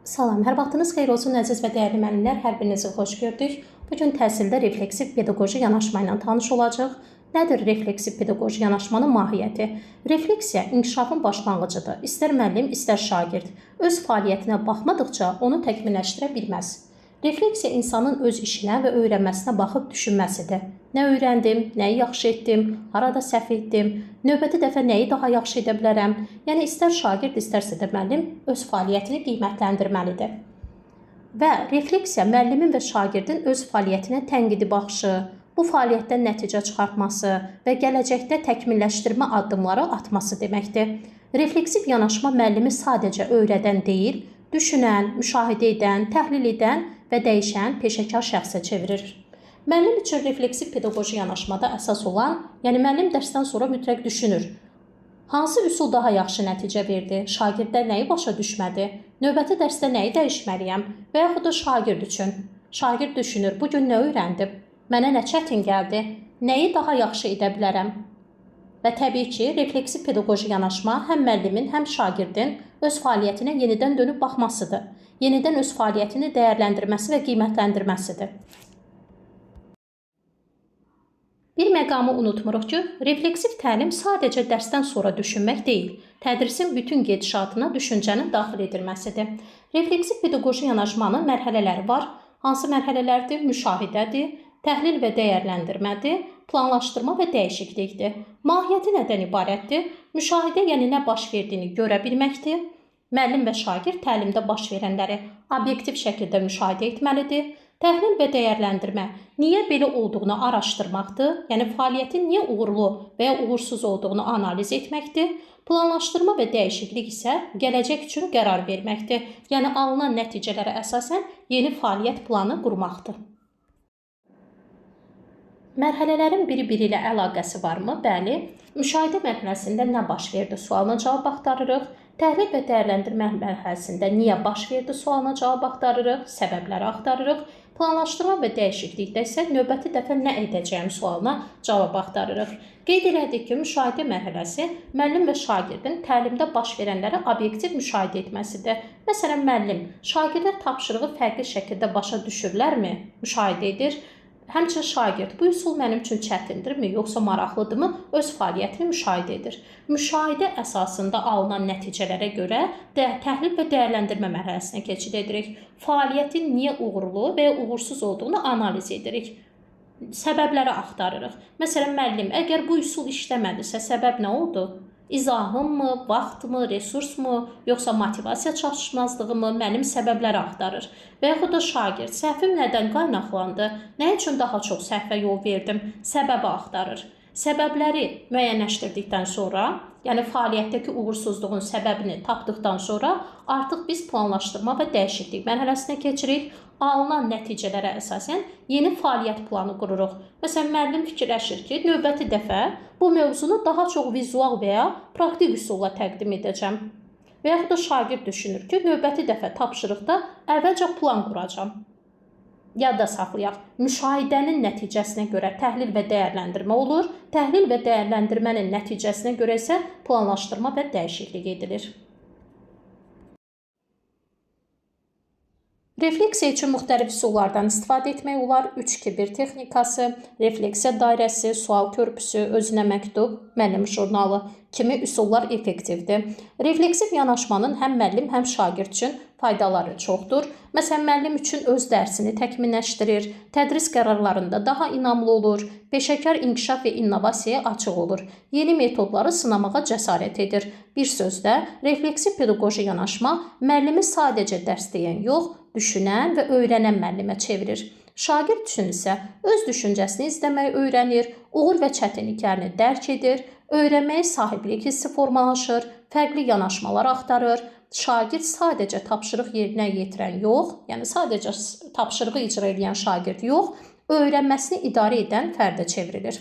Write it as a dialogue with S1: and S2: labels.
S1: Salam, hər vaxtınız xeyir olsun əziz və dəyərli müəllimlər, hər birinizi xoş gördük. Bugün təhsildə refleksiv pedaqoji yanaşma ilə tanış olacaq. Nədir refleksiv pedaqoji yanaşmanın mahiyyəti? Refleksiya inkişafın başlanğıcıdır. İstər müəllim, istər şagird öz fəaliyyətinə baxmadıqca onu təkmilləşdirə bilməz. Refleksiya insanın öz işinə və öyrənməsinə baxıb düşünməsidir. Nə öyrəndim, nəyi yaxşı etdim, harada səhv etdim, növbəti dəfə nəyi daha yaxşı edə bilərəm? Yəni istər şagird, istərsə də müəllim öz fəaliyyətini qiymətləndirməlidir. Və refleksiya müəllimin və şagirdin öz fəaliyyətinə tənqidi baxışı, bu fəaliyyətdən nəticə çıxartması və gələcəkdə təkmilləşdirmə addımları atması deməkdir. Refleksiv yanaşma müəllimi sadəcə öyrədən deyil, düşünən, müşahidə edən, təhlil edən və dəyişən peşəkar şəxsə çevirir. Müəllim üçün refleksiv pedaqoji yanaşmada əsas olan, yəni müəllim dərsdən sonra mütləq düşünür. Hansı üsul daha yaxşı nəticə verdi? Şagirdlər nəyi başa düşmədi? Növbəti dərsdə nəyi dəyişməliyəm? Və yaxud da şagird üçün. Şagird düşünür, bugün nə öyrəndim? Mənə nə çətin gəldi? Nəyi daha yaxşı edə bilərəm? Və təbii ki, refleksiv pedaqoji yanaşma həm müəllimin, həm şagirdin öz fəaliyyətinə yenidən dönüb baxmasıdır. Yenidən öz fəaliyyətini dəyərləndirməsi və qiymətləndirməsidir. Bir məqamı unutmuruq ki, refleksiv təlim sadəcə dərsdən sonra düşünmək deyil, tədrisin bütün gedişatına düşüncənin daxil edilməsidir. Refleksiv pedaqoji yanaşmanın mərhələləri var. Hansı mərhələlərdir? Müşahidədir, təhlil və dəyərləndirmədir, planlaşdırma və dəyişiklikdir. Mahiyyəti nədən ibarətdir? Müşahidə, yəni nə baş verdiyini görə bilməkdir. Müəllim və şagird təlimdə baş verənləri obyektiv şəkildə müşahidə etməlidir. Təhlil və dəyərləndirmə niyə belə olduğunu araşdırmaqdır, yəni fəaliyyətin niyə uğurlu və ya uğursuz olduğunu analiz etməkdir. Planlaşdırma və dəyişiklik isə gələcək üçün qərar verməkdir, yəni alınan nəticələrə əsasən yeni fəaliyyət planı qurmaqdır. Mərhələlərin biri-biri ilə əlaqəsi varmı? Bəli. Müşahidə mərhələsində nə baş verdi sualına cavab axtarırıq. Təhlil və dəyərləndirmə mərhələsində niyə baş verdi sualına cavab axtarırıq, səbəbləri axtarırıq. Planlaşdırma və dəyişiklikdə isə növbəti dəfə nə edəcəyim sualına cavab axtarırıq. Qeyd elədik ki, müşahidə mərhələsi müəllim və şagirdin təlimdə baş verənləri obyektiv müşahidə etməsidir. Məsələn, müəllim, şagirdlər tapşırığı fərqli şəkildə başa düşürlərmi? Müşahidə edir. Həmçinin şagird, bu üsul mənim üçün çətindirmi, yoxsa maraqlıdırmı? Öz fəaliyyətini müşahidə edir. Müşahidə əsasında alınan nəticələrə görə təhlil və dəyərləndirmə mərhələsinə keçid edirik. Fəaliyyətin niyə uğurlu və ya uğursuz olduğunu analiz edirik. Səbəbləri axtarırıq. Məsələn, müəllim, əgər bu üsul işləmədisə, səbəb nə oldu? İzahımı, vaxtmı, resursmu, yoxsa motivasiya çatışmazlığımı, müəllim səbəbləri axtarır. Və yaxud da şagird, səhvim nədən qaynaqlandı, nə üçün daha çox səhvə yol verdim, səbəbi axtarır. Səbəbləri müəyyənləşdirdikdən sonra, yəni fəaliyyətdəki uğursuzluğun səbəbini tapdıqdan sonra artıq biz planlaşdırma və dəyişiklik mərhələsinə keçirik. Alınan nəticələrə əsasən yeni fəaliyyət planı qururuq. Məsələn, müəllim fikirləşir ki, növbəti dəfə bu mövzunu daha çox vizual və ya praktik üsulla təqdim edəcəm. Və yaxud da şagird düşünür ki, növbəti dəfə tapşırıqda əvvəlcə plan quracam. Yadda saxlayaq, müşahidənin nəticəsinə görə təhlil və dəyərləndirmə olur, təhlil və dəyərləndirmənin nəticəsinə görə isə planlaşdırma və dəyişiklik edilir. Refleksiya üçün müxtəlif üsullardan istifadə etmək olar. 3-2-1 texnikası, refleksiya dairəsi, sual körpüsü, özünə məktub, müəllim jurnalı kimi üsullar effektivdir. Refleksiv yanaşmanın həm müəllim, həm şagird üçün faydaları çoxdur. Məsələn, müəllim üçün öz dərsini təkmilləşdirir, tədris qərarlarında daha inamlı olur, peşəkar inkişaf və innovasiyaya açıq olur, yeni metodları sınamağa cəsarət edir. Bir sözlə, refleksiv pedaqoji yanaşma müəllimi sadəcə dərs deyən yox, düşünən və öyrənən müəllimə çevirir. Şagird üçün isə öz düşüncəsini izləməyi öyrənir, uğur və çətinliklərini dərk edir, öyrənməyə sahiblik hissi formalaşır, fərqli yanaşmalar axtarır. Şagird sadəcə tapşırıq yerinə yetirən yox, yəni sadəcə tapşırığı icra edən şagird yox, öyrənməsini idarə edən fərdə çevrilir.